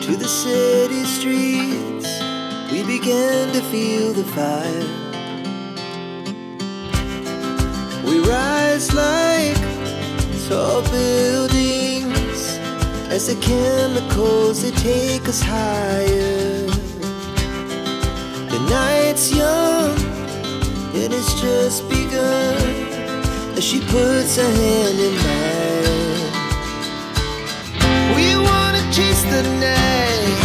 to the city streets, we began to feel the fire. We rise like tall buildings as the chemicals, they take us higher. The night's young and it's just begun as she puts her hand in mine. We wanna chase the night,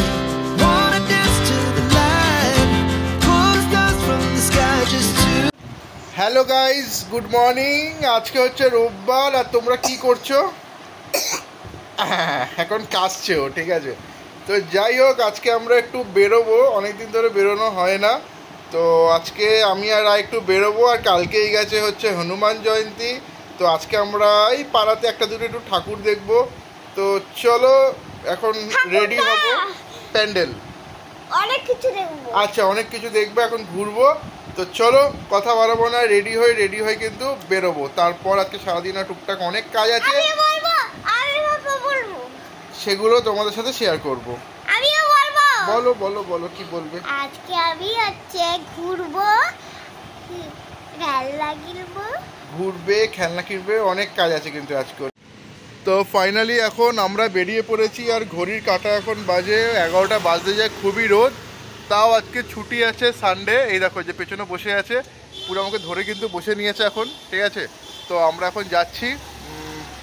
wanna dance to the light, pull stars from the sky just to. Hello guys, good morning. আজকে হচ্ছে রোববার আর তোমরা কি করছো? এখন কাশছেও, ঠিক আছে। তো যাই হোক, আজকে আমরা একটু বেরোবো, অনেকদিন ধরে বেরোনো হয় না। তো আজকে আমি আর একটু বেরোবো, আর কালকেই গেছে হচ্ছে হনুমান জয়ন্তী। তো আজকে আমরা এই পাড়াতে একটা দুটো একটু ঠাকুর দেখবো। তো চলো এখন রেডি হবো। প্যান্ডেল অনেক কিছু দেখবো, আচ্ছা অনেক কিছু দেখবো, এখন ঘুরবো। তো চলো কথা বাড়াবো না, রেডি হয়ে কিন্তু বেরোবো। তারপর আজকে সারাদিন টুকটাক অনেক কাজ আছে, সেগুলো তোমাদের সাথে শেয়ার করবো। বলো বলো বলো, কি বলবে? আজকে আমি হচ্ছে ঘুরবো, খেলনা কিনবো, ঘুরবে, খেলনা কিনবে, অনেক কাজ আছে কিন্তু আজকে। তো ফাইনালি এখন আমরা বেরিয়ে পড়েছি, আর ঘড়ির কাঁটা এখন বাজে 11টা বাজতে যায়। খুবই রোদ, তাও আজকে ছুটি আছে, সানডে। এই দেখো যে পেছনে বসে আছে, পুরো আমাকে ধরে কিন্তু বসে নিয়েছে এখন, ঠিক আছে। তো আমরা এখন যাচ্ছি,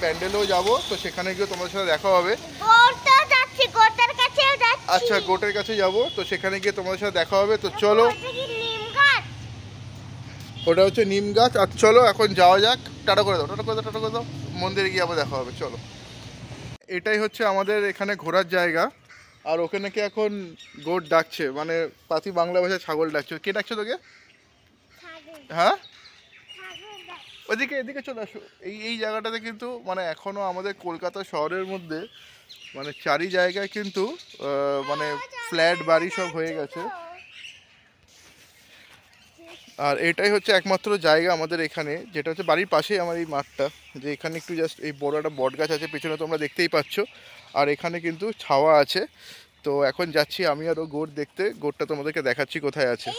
প্যান্ডেলেও যাব। তো সেখানে গিয়ে তোমাদের সাথে দেখা হবে। আচ্ছা, গোটের কাছে যাব, তো সেখানে গিয়ে তোমাদের সাথে দেখা হবে। তো চলো, ওটা হচ্ছে নিম গাছ। আর চলো এখন যাওয়া যাক। টাটা করে দাও, টাটা করে দাও, টাটা করে দাও। মন্দিরে গিয়ে আবার দেখা হবে, চলো। এটাই হচ্ছে আমাদের এখানে ঘোরার জায়গা। আর ওকে নাকি এখন গোট ডাকছে, মানে পাতি বাংলা ভাষায় ছাগল ডাকছে। কে ডাকছে তোকে? হ্যাঁ, ওদিকে এদিকে চলে আসো। এই জায়গাটাতে কিন্তু মানে এখনও আমাদের কলকাতা শহরের মধ্যে মানে চারি জায়গায় কিন্তু মানে ফ্ল্যাট বাড়ি সব হয়ে গেছে। আর এটাই হচ্ছে একমাত্র জায়গা আমাদের এখানে, যেটা হচ্ছে বাড়ির পাশেই আমার এই মাঠটা, যে এখানে একটু জাস্ট এই বড় একটা বট গাছ আছে পেছনে, তোমরা দেখতেই পাচ্ছ। আর এখানে কিন্তু ছাওয়া আছে। তো এখন যাচ্ছি আমি আরও গোট দেখতে। গোটটা তোমাদেরকে দেখাচ্ছি কোথায় আছে,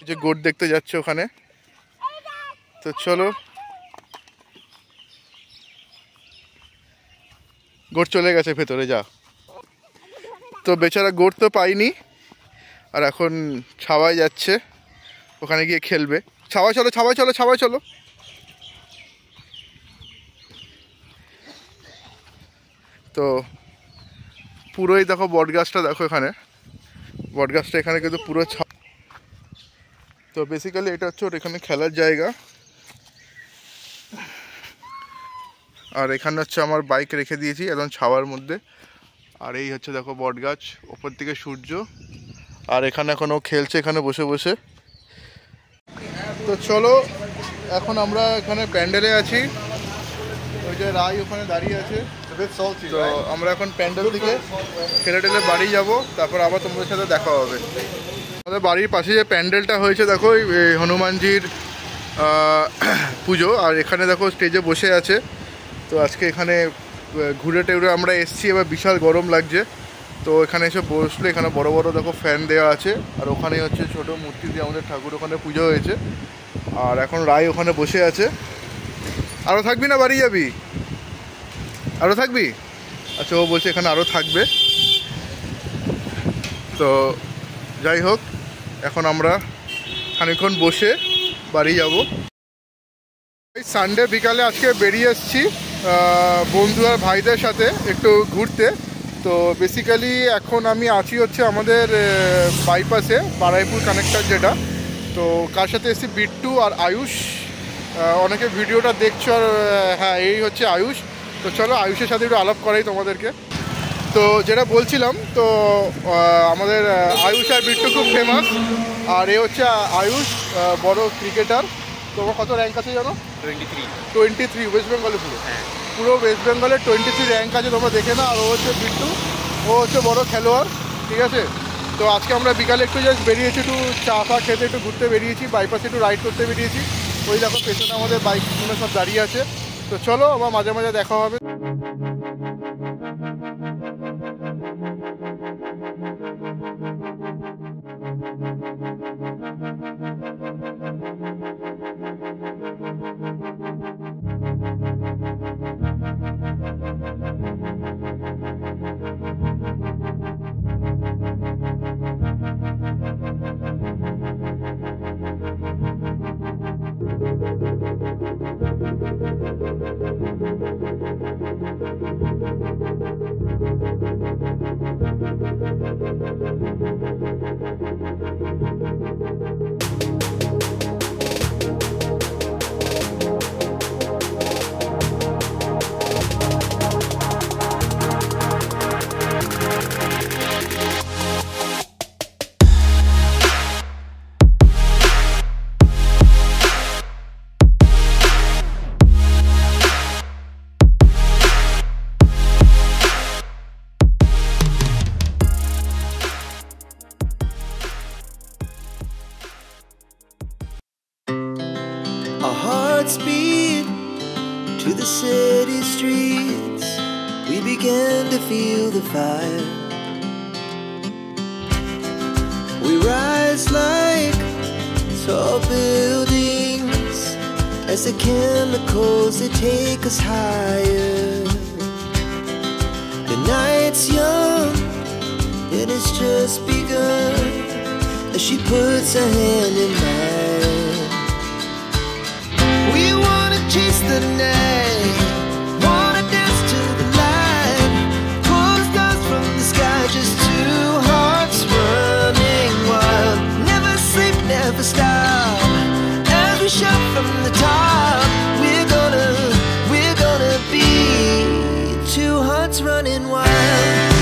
যে গোট দেখতে যাচ্ছে ওখানে। তো চলো, গোট চলে গেছে ভেতরে, যা। তো বেচারা গোট তো পাইনি, আর এখন ছাওয়ায় যাচ্ছে, ওখানে গিয়ে খেলবে। ছাওয়ায় চলো, ছাওয়ায় চলো, ছাওয়ায় চলো। তো পুরোই দেখো বটগাছটা, দেখো এখানে বটগাছটা, এখানে কিন্তু পুরো তো বেসিক্যালি এটা হচ্ছে ওর এখানে খেলার জায়গা। আর এখানে হচ্ছে আমার বাইক রেখে দিয়েছি একদম ছাওয়ার মধ্যে। আর এই হচ্ছে দেখো বটগাছ, ওপর থেকে সূর্য। আর এখানে এখন ও খেলছে এখানে বসে বসে। তো চলো, এখন আমরা এখানে প্যান্ডেলে আছি, ওই যে রাই ওখানে দাঁড়িয়ে আছে। তো আমরা এখন প্যান্ডেল থেকে ঠেলে ঠেলে বাড়ি যাব, তারপর আবার তোমাদের সাথে দেখা হবে। আমাদের বাড়ির পাশে যে প্যান্ডেলটা হয়েছে দেখো, হনুমানজির পুজো। আর এখানে দেখো স্টেজে বসে আছে। তো আজকে এখানে ঘুরে টেউরে আমরা এসছি, এবার বিশাল গরম লাগছে। তো এখানে এসে বসলে, এখানে বড় বড় দেখো ফ্যান দেওয়া আছে। আর ওখানে হচ্ছে ছোট মূর্তি দিয়ে আমাদের ঠাকুর ওখানে পুজো হয়েছে। আর এখন রায় ওখানে বসে আছে। আরও থাকবি না বাড়ি যাবি? আরও থাকবি? আচ্ছা, ও বলছে এখানে আরও থাকবে। তো যাই হোক, এখন আমরা খানিকক্ষণ বসে বাড়ি যাব। এই সানডে বিকালে আজকে বেরিয়ে এসেছি বন্ধু আর ভাইদের সাথে একটু ঘুরতে। তো বেসিক্যালি এখন আমি আছি হচ্ছে আমাদের বাইপাসে, বারাইপুর কানেক্টর যেটা। তো কার সাথে এসেছি? বিট্টু আর আয়ুষ। অনেকে ভিডিওটা দেখছো, আর হ্যাঁ, এই হচ্ছে আয়ুষ। তো চলো আয়ুষের সাথে একটু আলাপ করাই তোমাদেরকে। তো যেটা বলছিলাম, তো আমাদের আয়ুষ আর বিট্টু খুব ফেমাস। আর এ হচ্ছে আয়ুষ, বড় ক্রিকেটার। তোমার কত র্যাঙ্ক আছে জানো? 23 ওয়েস্ট বেঙ্গলে। পুরো ওয়েস্ট বেঙ্গলের 23 র্যাঙ্ক আছে, তোমরা দেখে না। আর ও হচ্ছে বিট্টু, ও হচ্ছে বড় খেলোয়াড়, ঠিক আছে। তো আজকে আমরা বিকালে একটু জাস্ট বেরিয়েছি, একটু চা ফা খেতে, একটু ঘুরতে বেরিয়েছি, বাইপাসে একটু রাইড করতে বেরিয়েছি। ওই দেখো পেছনে আমাদের বাইকগুলো সব দাঁড়িয়ে আছে। তো চলো আবার মাঝে মাঝে দেখা হবে। began to feel the fire. We rise like tall buildings as the chemicals they take us higher. The night's young, it has just begun as she puts her hand in mine. We wanna chase the night, wanna dance to the light, pull the stars from the sky, just two hearts running wild. Never sleep, never stop, as we shout from the top. We're gonna be two hearts running wild.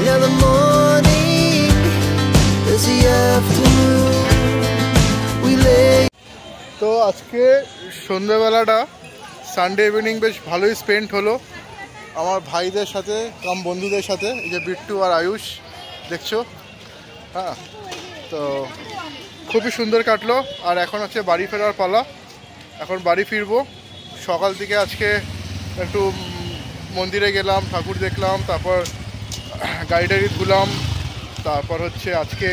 Now the morning is the afternoon. We lay. তো আজকে সন্ধ্যেবেলাটা Sunday evening বেশ ভালোই spend হলো আমার ভাইদের সাথে কাম বন্ধুদের সাথে। এই যে বিট্টু আর আয়ুষ দেখছো, হ্যাঁ, তো খুবই সুন্দর কাটলো। আর এখন হচ্ছে বাড়ি ফেরার পালা, এখন বাড়ি ফিরবো। সকাল থেকে আজকে একটু মন্দিরে গেলাম, ঠাকুর দেখলাম, তারপর গাড়ি টাড়ি ধুলাম, তারপর হচ্ছে আজকে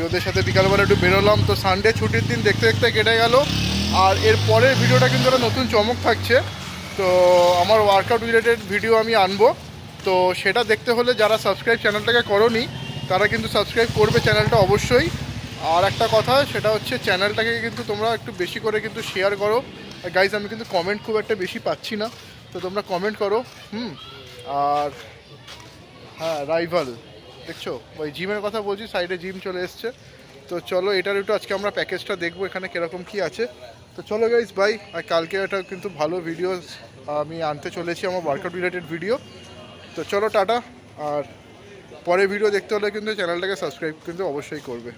ওদের সাথে বিকালবেলা একটু বেরোলাম। তো সানডে ছুটির দিন দেখতে দেখতে কেটে গেল। আর এর পরের ভিডিওটা কিন্তু একটা নতুন চমক থাকছে। তো আমার ওয়ার্কআউট রিলেটেড ভিডিও আমি আনবো, তো সেটা দেখতে হলে যারা সাবস্ক্রাইব চ্যানেলটাকে করোনি তারা কিন্তু সাবস্ক্রাইব করবে চ্যানেলটা অবশ্যই। আর একটা কথা, সেটা হচ্ছে চ্যানেলটাকে কিন্তু তোমরা একটু বেশি করে কিন্তু শেয়ার করো। গাইজ, আমি কিন্তু কমেন্ট খুব একটা বেশি পাচ্ছি না, তো তোমরা কমেন্ট করো। আর হ্যাঁ, রাইভাল দেখছো, ওই জিমের কথা বলছি, সাইডে জিম চলে এসছে। তো চলো এটার একটু আজকে আমরা প্যাকেজটা দেখবো এখানে কীরকম কী আছে। তো চলো গাইজ, বাই। আর কালকে এটা কিন্তু ভালো ভিডিও আমি আনতে চলেছি, আমার ওয়ার্কআউট রিলেটেড ভিডিও। তো চলো টাটা। আর পরে ভিডিও দেখতে হলে কিন্তু চ্যানেলটাকে সাবস্ক্রাইব কিন্তু অবশ্যই করবে।